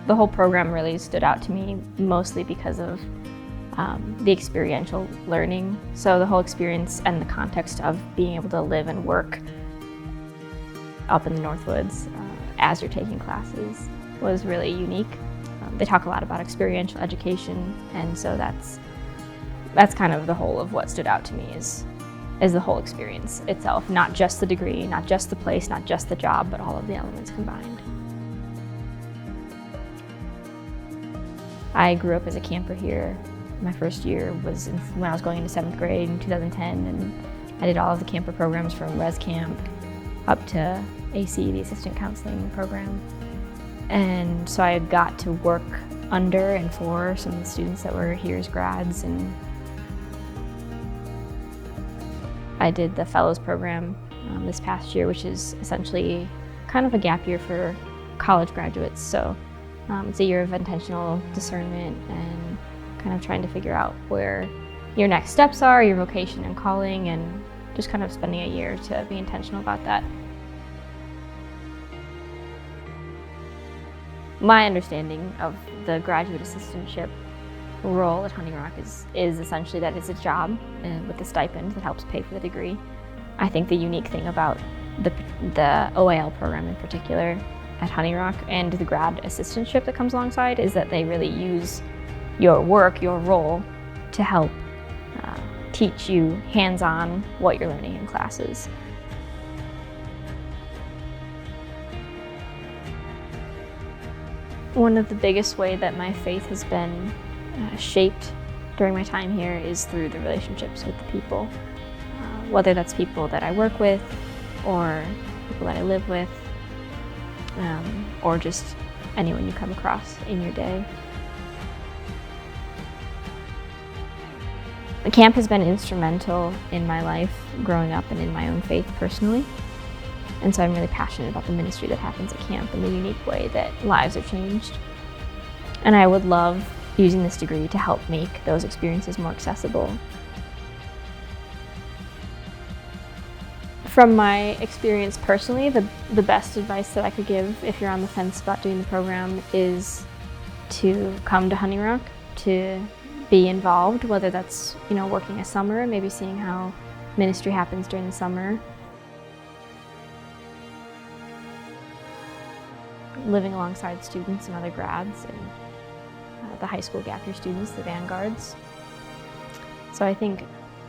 The whole program really stood out to me mostly because of the experiential learning. So the whole experience and the context of being able to live and work up in the Northwoods as you're taking classes was really unique. They talk a lot about experiential education, and so that's kind of the whole of what stood out to me is the whole experience itself, not just the degree, not just the place, not just the job, but all of the elements combined. I grew up as a camper here. My first year was when I was going into 7th grade in 2010, and I did all of the camper programs from res camp up to AC, the assistant counseling program. And so I got to work under and for some of the students that were here as grads, and I did the fellows program this past year, which is essentially kind of a gap year for college graduates. So it's a year of intentional discernment and kind of trying to figure out where your next steps are, your vocation and calling, and just kind of spending a year to be intentional about that. My understanding of the graduate assistantship role at Honey Rock is essentially that it's a job with a stipend that helps pay for the degree. I think the unique thing about the OAL program in particular at Honey Rock and the grad assistantship that comes alongside is that they really use your work, your role, to help teach you hands-on what you're learning in classes. One of the biggest ways that my faith has been shaped during my time here is through the relationships with the people, whether that's people that I work with or people that I live with, or just anyone you come across in your day. The camp has been instrumental in my life growing up and in my own faith personally. And so I'm really passionate about the ministry that happens at camp and the unique way that lives are changed. And I would love using this degree to help make those experiences more accessible. From my experience personally, the best advice that I could give if you're on the fence about doing the program is to come to Honey Rock, to be involved, whether that's working a summer, maybe seeing how ministry happens during the summer, living alongside students and other grads and the high school gap year students, the vanguards. So I think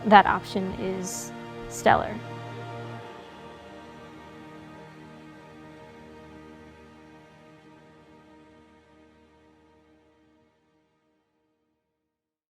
that option is stellar.